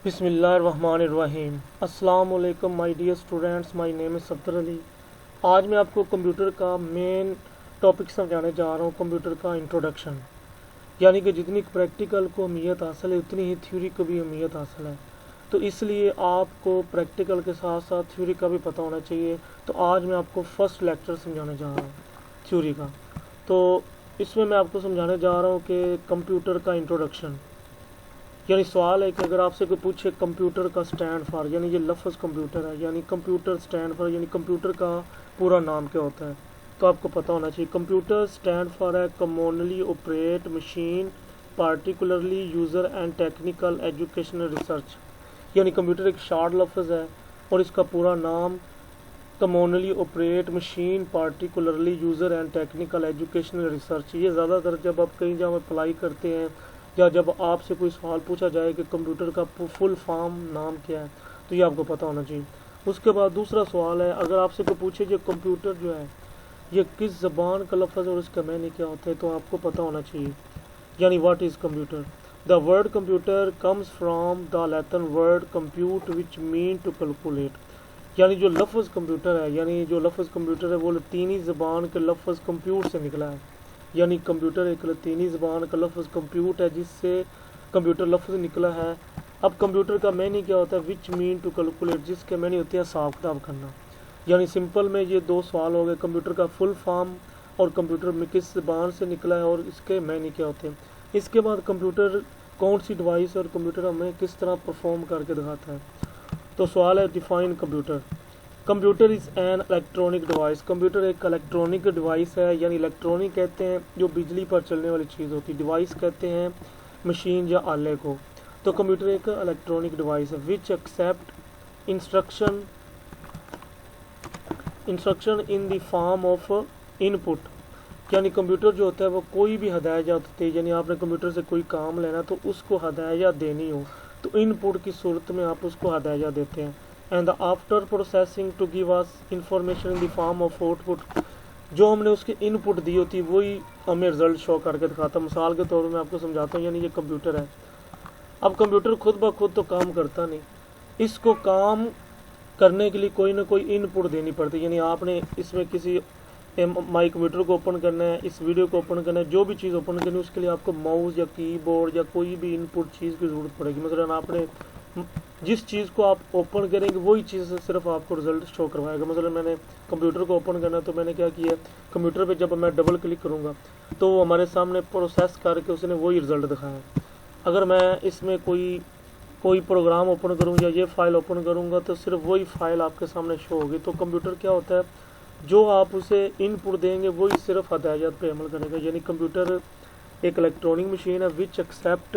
بسم اللہ الرحمن الرحیم۔ السلام علیکم مائی ڈیئر اسٹوڈینٹس، مائی نیم از صفدر علی۔ آج میں آپ کو کمپیوٹر کا مین ٹاپک سمجھانے جا رہا ہوں، کمپیوٹر کا انٹروڈکشن، یعنی کہ جتنی پریکٹیکل کو اہمیت حاصل ہے اتنی ہی تھیوری کو بھی اہمیت حاصل ہے، تو اس لیے آپ کو پریکٹیکل کے ساتھ ساتھ تھیوری کا بھی پتہ ہونا چاہیے۔ تو آج میں آپ کو فرسٹ لیکچر سمجھانے جا رہا ہوں تھیوری کا۔ تو اس میں آپ کو سمجھانے جا رہا ہوں کہ کمپیوٹر کا انٹروڈکشن، یعنی سوال ہے کہ اگر آپ سے کوئی پوچھے کمپیوٹر کا سٹینڈ فار، یعنی یہ لفظ کمپیوٹر ہے، یعنی کمپیوٹر سٹینڈ فار یعنی کمپیوٹر کا پورا نام کیا ہوتا ہے، تو آپ کو پتہ ہونا چاہیے۔ کمپیوٹر سٹینڈ فار ہے commonly operate machine particularly user and technical educational research, یعنی کمپیوٹر ایک شارٹ لفظ ہے اور اس کا پورا نام commonly operate machine particularly user and technical educational research. یہ زیادہ تر جب آپ کہیں جگہ اپلائی کرتے ہیں یا جب آپ سے کوئی سوال پوچھا جائے کہ کمپیوٹر کا فل فارم نام کیا ہے، تو یہ آپ کو پتہ ہونا چاہیے۔ اس کے بعد دوسرا سوال ہے، اگر آپ سے کوئی پوچھے کہ کمپیوٹر جو ہے یہ کس زبان کا لفظ ہے اور اس کا معنی کیا ہوتا ہے، تو آپ کو پتہ ہونا چاہیے، یعنی what is computer. The word computer comes from the Latin word compute which mean to calculate, یعنی جو لفظ کمپیوٹر ہے، یعنی جو لفظ کمپیوٹر ہے وہ لاطینی زبان کے لفظ کمپیوٹ سے نکلا ہے، یعنی کمپیوٹر ایک لاطینی زبان کا لفظ کمپیوٹ ہے جس سے کمپیوٹر لفظ نکلا ہے۔ اب کمپیوٹر کا معنی کیا ہوتا ہے، وچ مین ٹو کیلکولیٹ، جس کے معنی ہوتے ہیں حساب کتاب کرنا، یعنی سمپل میں یہ دو سوال ہو گئے، کمپیوٹر کا فل فارم اور کمپیوٹر میں کس زبان سے نکلا ہے اور اس کے معنی کیا ہوتے ہیں۔ اس کے بعد کمپیوٹر کون سی ڈیوائس ہے اور کمپیوٹر ہمیں کس طرح پرفارم کر کے دکھاتا ہے۔ تو سوال ہے define computer. Computer is an electronic device, computer ایک الیکٹرانک ڈیوائس ہے، یعنی الیکٹرانک کہتے ہیں جو بجلی پر چلنے والی چیز ہوتی ہے، ڈیوائس کہتے ہیں مشین یا آلے کو۔ تو کمپیوٹر ایک الیکٹرانک ڈیوائس ہے which accept instruction in the form of input, یعنی کمپیوٹر جو ہوتا ہے وہ کوئی بھی ہدایات ہوتی ہے، یعنی آپ نے کمپیوٹر سے کوئی کام لینا تو اس کو ہدایات دینی ہو تو ان پٹ کی صورت میں آپ اس کو ہدایات دیتے ہیں۔ And after processing to give us information in the form of output, جو ہم نے اس کی ان پٹ دی ہوتی ہے وہی ہمیں رزلٹ شو کر کے دکھاتا ہے۔ مثال کے طور میں آپ کو سمجھاتا ہوں، یعنی یہ کمپیوٹر ہے۔ اب کمپیوٹر خود بخود تو کام کرتا نہیں، اس کو کام کرنے کے لیے کوئی نہ کوئی ان پٹ دینی پڑتی ہے، یعنی آپ نے اس میں کسی مائی کمپیوٹر کو اوپن کرنا ہے، اس ویڈیو کو اوپن کرنا ہے، جو بھی چیز اوپن کرنی ہے اس کے لیے آپ کو ماؤس یا کی بورڈ یا کوئی بھی ان پٹ چیز کی ضرورت پڑے گی۔ مثلا آپ نے جس چیز کو آپ اوپن کریں گے وہی چیز صرف آپ کو رزلٹ شو کروائے گا۔ مثلا میں نے کمپیوٹر کو اوپن کرنا ہے تو میں نے کیا کیا، کمپیوٹر پہ جب میں ڈبل کلک کروں گا تو وہ ہمارے سامنے پروسیس کر کے اس نے وہی رزلٹ دکھایا۔ اگر میں اس میں کوئی پروگرام اوپن کروں یا یہ فائل اوپن کروں گا تو صرف وہی فائل آپ کے سامنے شو ہوگی۔ تو کمپیوٹر کیا ہوتا ہے، جو آپ اسے ان پٹ دیں گے وہی صرف ہدایات پہ عمل کرے گا، یعنی کمپیوٹر ایک الیکٹرانک مشین ہے which accept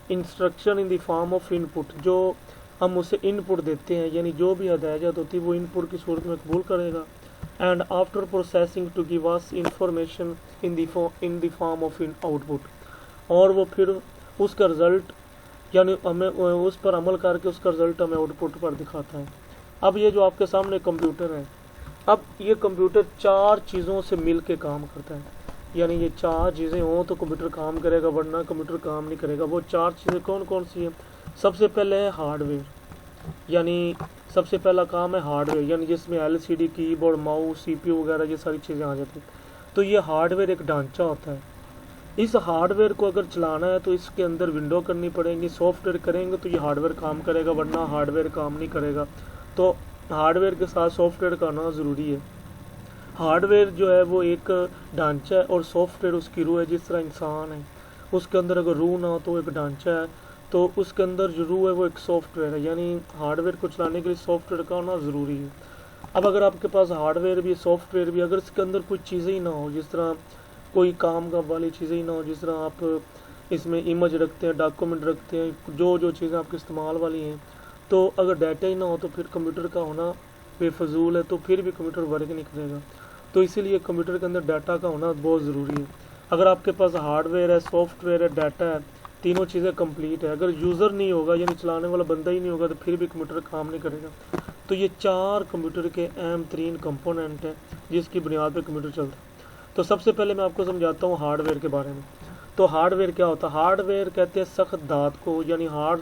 instruction in the form of input, جو ہم اسے ان پٹ دیتے ہیں، یعنی جو بھی ہدایات ہوتی ہے وہ ان پٹ کی صورت میں قبول کرے گا۔ And after processing to give us information in the form of an output, اور وہ پھر اس کا رزلٹ، یعنی ہمیں اس پر عمل کر کے اس کا رزلٹ ہمیں آؤٹ پٹ پر دکھاتا ہے۔ اب یہ جو آپ کے سامنے کمپیوٹر ہے، اب یہ کمپیوٹر چار چیزوں سے مل کے کام کرتا ہے، یعنی یہ چار چیزیں ہوں تو کمپیوٹر کام کرے گا ورنہ کمپیوٹر کام نہیں کرے گا۔ وہ چار چیزیں کون کون سی ہیں؟ سب سے پہلے ہے ہارڈ ویئر، یعنی سب سے پہلا کام ہے ہارڈ ویئر، یعنی جس میں ایل سی ڈی کی بورڈ ماؤس سی پی یو وغیرہ یہ ساری چیزیں آ جاتی ہیں۔ تو یہ ہارڈ ویئر ایک ڈھانچہ ہوتا ہے، اس ہارڈ ویئر کو اگر چلانا ہے تو اس کے اندر ونڈو کرنی پڑے گی، سافٹ ویئر کریں گے تو یہ ہارڈ ویئر کام کرے گا ورنہ ہارڈ ویئر کام نہیں کرے گا۔ تو ہارڈ ویئر کے ساتھ سافٹ ویئر کا آنا ضروری ہے۔ ہارڈ ویئر جو ہے وہ ایک ڈھانچہ ہے اور سافٹ ویئر اس کی روح ہے، جس طرح انسان ہے اس کے اندر اگر روح نہ ہو تو ایک ڈھانچہ ہے، تو اس کے اندر جو روح ہے وہ ایک سافٹ ویئر ہے، یعنی ہارڈ ویئر کو چلانے کے لیے سافٹ ویئر کا ہونا ضروری ہے۔ اب اگر آپ کے پاس ہارڈ ویئر بھی سافٹ ویئر بھی، اگر اس کے اندر کوئی چیزیں ہی نہ ہو، جس طرح کوئی کام کا والی چیزیں ہی نہ ہو، جس طرح آپ اس میں امیج رکھتے ہیں، ڈاکومنٹ رکھتے ہیں، جو چیزیں آپ کے استعمال والی ہیں، تو اگر ڈیٹا ہی نہ ہو تو پھر کمپیوٹر کا ہونا بے فضول ہے، تو پھر بھی کمپیوٹر ورک نہیں کرے گا۔ تو اسی لیے کمپیوٹر کے اندر ڈیٹا کا ہونا بہت ضروری ہے۔ اگر آپ کے پاس ہارڈ ویئر ہے، سافٹ ویئر ہے، ڈیٹا ہے، تینوں چیزیں کمپلیٹ ہے، اگر یوزر نہیں ہوگا یعنی چلانے والا بندہ ہی نہیں ہوگا تو پھر بھی کمپیوٹر کام نہیں کرے گا۔ تو یہ چار کمپیوٹر کے اہم ترین کمپوننٹ ہیں جس کی بنیاد پہ کمپیوٹر چلتا ہے۔ تو سب سے پہلے میں آپ کو سمجھاتا ہوں ہارڈ ویئر کے بارے میں۔ تو ہارڈ ویئر کیا ہوتا ہے؟ ہارڈ ویئر کہتے ہیں سخت دھات کو، یعنی ہارڈ